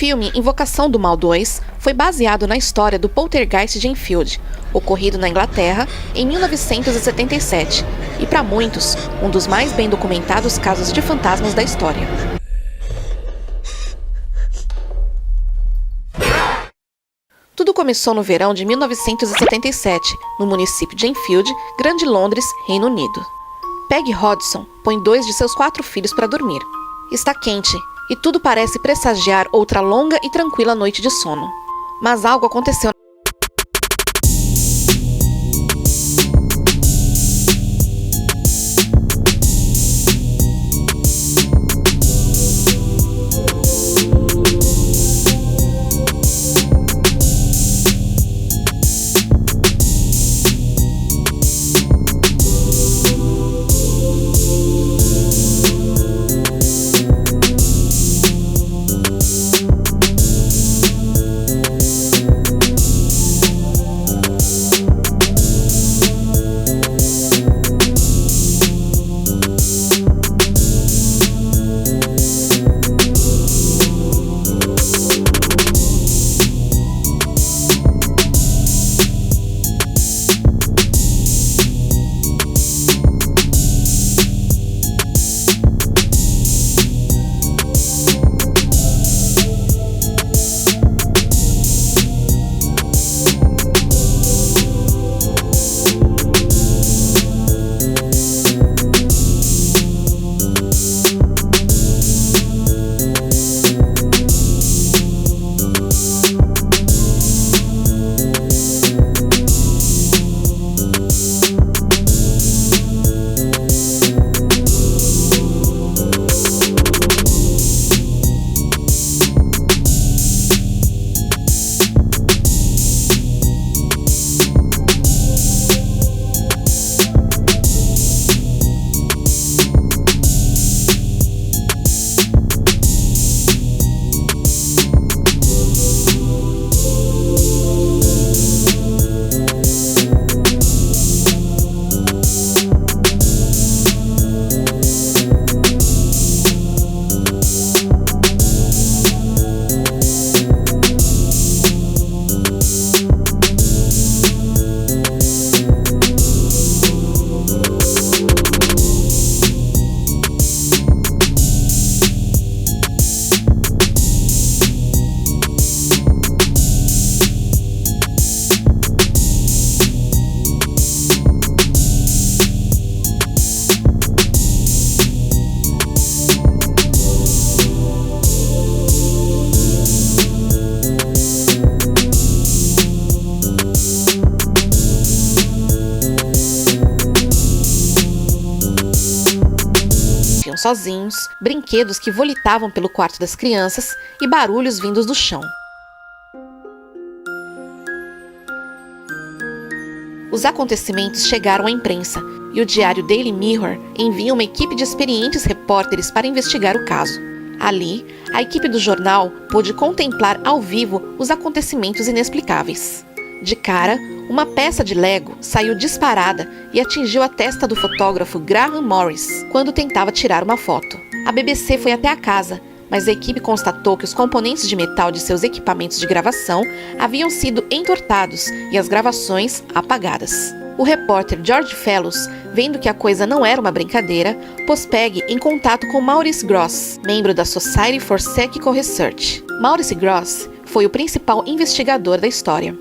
filme Invocação do Mal 2 foi baseado na história do poltergeist de Enfield, ocorrido na Inglaterra em 1977, e para muitos, um dos mais bem documentados casos de fantasmas da história. Tudo começou no verão de 1977, no município de Enfield, Grande Londres, Reino Unido. Peg Hodgson põe 2 de seus 4 filhos para dormir. Está quente, e tudo parece pressagiar outra longa e tranquila noite de sono. Mas algo aconteceu. Sozinhos, brinquedos que volitavam pelo quarto das crianças e barulhos vindos do chão. Os acontecimentos chegaram à imprensa e o diário Daily Mirror envia uma equipe de experientes repórteres para investigar o caso. Ali, a equipe do jornal pôde contemplar ao vivo os acontecimentos inexplicáveis. De cara, uma peça de Lego saiu disparada e atingiu a testa do fotógrafo Graham Morris quando tentava tirar uma foto. A BBC foi até a casa, mas a equipe constatou que os componentes de metal de seus equipamentos de gravação haviam sido entortados e as gravações apagadas. O repórter George Fellows, vendo que a coisa não era uma brincadeira, pôs Peg em contato com Maurice Gross, membro da Society for Psychical Research. Maurice Gross foi o principal investigador da história.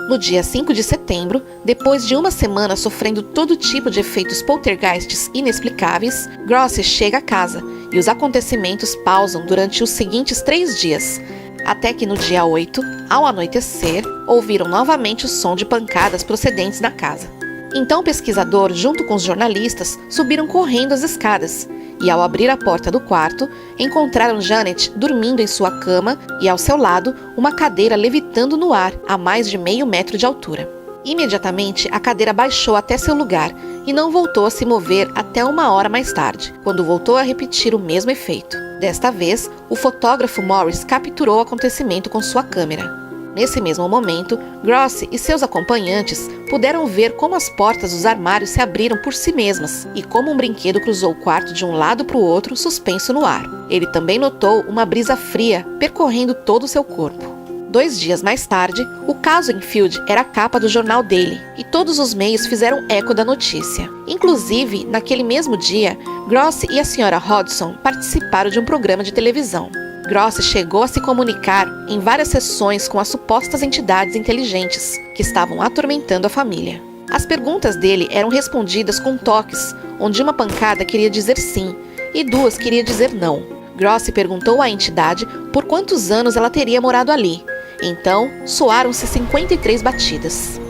No dia 5 de setembro, depois de uma semana sofrendo todo tipo de efeitos poltergeists inexplicáveis, Gross chega a casa e os acontecimentos pausam durante os seguintes 3 dias, até que no dia 8, ao anoitecer, ouviram novamente o som de pancadas procedentes da casa. Então o pesquisador, junto com os jornalistas, subiram correndo as escadas e, ao abrir a porta do quarto, encontraram Janet dormindo em sua cama e, ao seu lado, uma cadeira levitando no ar a mais de meio metro de altura. Imediatamente, a cadeira baixou até seu lugar e não voltou a se mover até 1 hora mais tarde, quando voltou a repetir o mesmo efeito. Desta vez, o fotógrafo Morris capturou o acontecimento com sua câmera. Nesse mesmo momento, Grossi e seus acompanhantes puderam ver como as portas dos armários se abriram por si mesmas e como um brinquedo cruzou o quarto de um lado para o outro, suspenso no ar. Ele também notou uma brisa fria percorrendo todo o seu corpo. 2 dias mais tarde, o caso Enfield era a capa do jornal dele e todos os meios fizeram eco da notícia. Inclusive, naquele mesmo dia, Grossi e a Sra. Hodgson participaram de um programa de televisão. Grossi chegou a se comunicar em várias sessões com as supostas entidades inteligentes que estavam atormentando a família. As perguntas dele eram respondidas com toques, onde uma pancada queria dizer sim e 2 queria dizer não. Grossi perguntou à entidade por quantos anos ela teria morado ali. Então, soaram-se 53 batidas.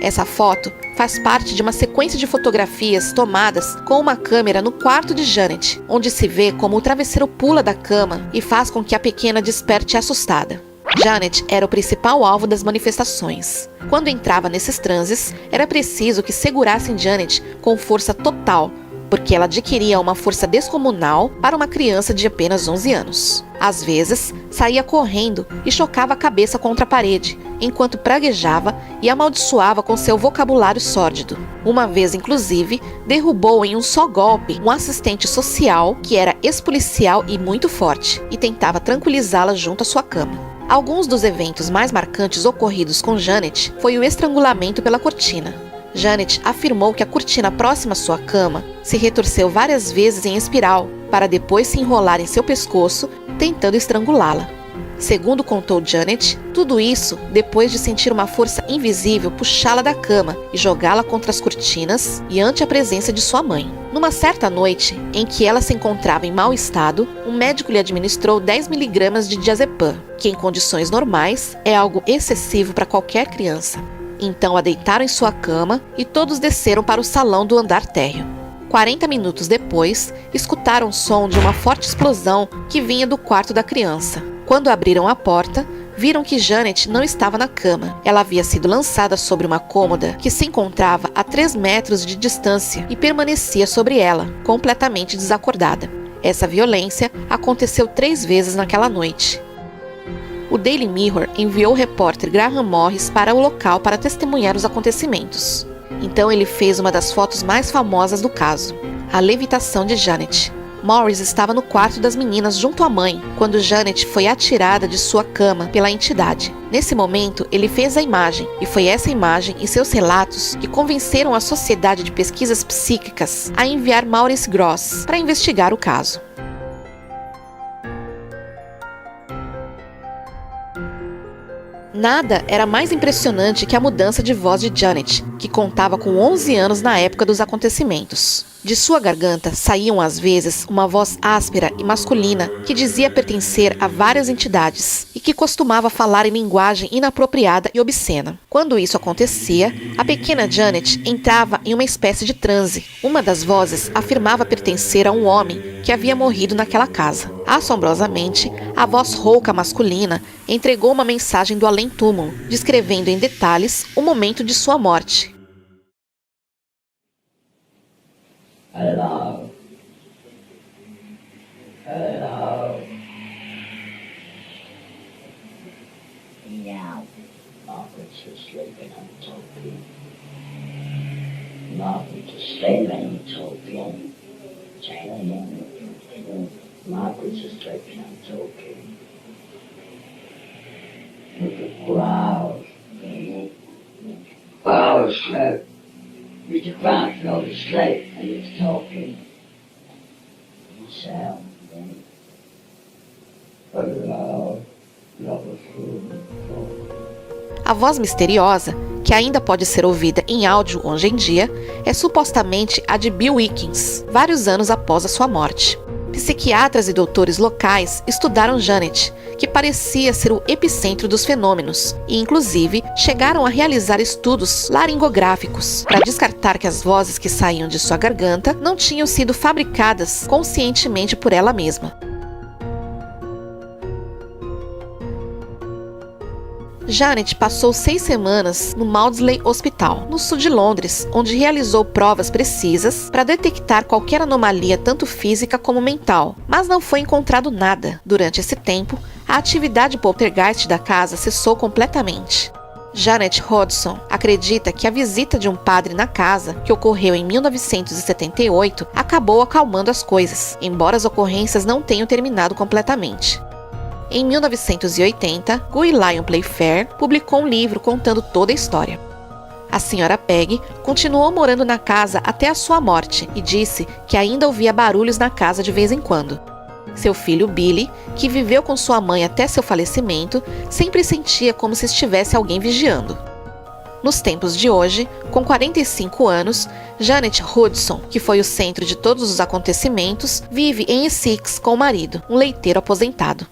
Essa foto faz parte de uma sequência de fotografias tomadas com uma câmera no quarto de Janet, onde se vê como o travesseiro pula da cama e faz com que a pequena desperte assustada. Janet era o principal alvo das manifestações. Quando entrava nesses transes, era preciso que segurassem Janet com força total, porque ela adquiria uma força descomunal para uma criança de apenas 11 anos. Às vezes, saía correndo e chocava a cabeça contra a parede, enquanto praguejava e amaldiçoava com seu vocabulário sórdido. Uma vez, inclusive, derrubou em um só golpe um assistente social que era ex-policial e muito forte, e tentava tranquilizá-la junto à sua cama. Alguns dos eventos mais marcantes ocorridos com Janet foi o estrangulamento pela cortina. Janet afirmou que a cortina próxima à sua cama se retorceu várias vezes em espiral, para depois se enrolar em seu pescoço, tentando estrangulá-la. Segundo contou Janet, tudo isso depois de sentir uma força invisível puxá-la da cama e jogá-la contra as cortinas e ante a presença de sua mãe. Numa certa noite, em que ela se encontrava em mau estado, um médico lhe administrou 10 mg de diazepam, que em condições normais é algo excessivo para qualquer criança. Então a deitaram em sua cama e todos desceram para o salão do andar térreo. 40 minutos depois, escutaram o som de uma forte explosão que vinha do quarto da criança. Quando abriram a porta, viram que Janet não estava na cama. Ela havia sido lançada sobre uma cômoda que se encontrava a 3 metros de distância e permanecia sobre ela, completamente desacordada. Essa violência aconteceu 3 vezes naquela noite. O Daily Mirror enviou o repórter Graham Morris para o local para testemunhar os acontecimentos. Então ele fez uma das fotos mais famosas do caso, a levitação de Janet. Morris estava no quarto das meninas junto à mãe, quando Janet foi atirada de sua cama pela entidade. Nesse momento, ele fez a imagem, e foi essa imagem e seus relatos que convenceram a Sociedade de Pesquisas Psíquicas a enviar Maurice Gross para investigar o caso. Nada era mais impressionante que a mudança de voz de Janet, que contava com 11 anos na época dos acontecimentos. De sua garganta saíam às vezes uma voz áspera e masculina que dizia pertencer a várias entidades e que costumava falar em linguagem inapropriada e obscena. Quando isso acontecia, a pequena Janet entrava em uma espécie de transe. Uma das vozes afirmava pertencer a um homem que havia morrido naquela casa. Assombrosamente, a voz rouca masculina entregou uma mensagem do além-túmulo, descrevendo em detalhes o momento de sua morte. Hello. Hello. Yeah. Margaret's sleeping and talking. Margaret's sleeping and talking. Margaret's sleeping and talking. Wow. Wow, sleep. Mr. Frank fell asleep and he was talking. So, A voz misteriosa, que ainda pode ser ouvida em áudio hoje em dia, é supostamente a de Bill Wilkins, vários anos após a sua morte. Psiquiatras e doutores locais estudaram Janet, que parecia ser o epicentro dos fenômenos, e inclusive chegaram a realizar estudos laringográficos para descartar que as vozes que saíam de sua garganta não tinham sido fabricadas conscientemente por ela mesma. Janet passou 6 semanas no Maudsley Hospital, no sul de Londres, onde realizou provas precisas para detectar qualquer anomalia tanto física como mental, mas não foi encontrado nada. Durante esse tempo, a atividade poltergeist da casa cessou completamente. Janet Hodgson acredita que a visita de um padre na casa, que ocorreu em 1978, acabou acalmando as coisas, embora as ocorrências não tenham terminado completamente. Em 1980, Guy Lyon Playfair publicou um livro contando toda a história. A Sra. Peggy continuou morando na casa até a sua morte e disse que ainda ouvia barulhos na casa de vez em quando. Seu filho Billy, que viveu com sua mãe até seu falecimento, sempre sentia como se estivesse alguém vigiando. Nos tempos de hoje, com 45 anos, Janet Hodgson, que foi o centro de todos os acontecimentos, vive em Essex com o marido, um leiteiro aposentado.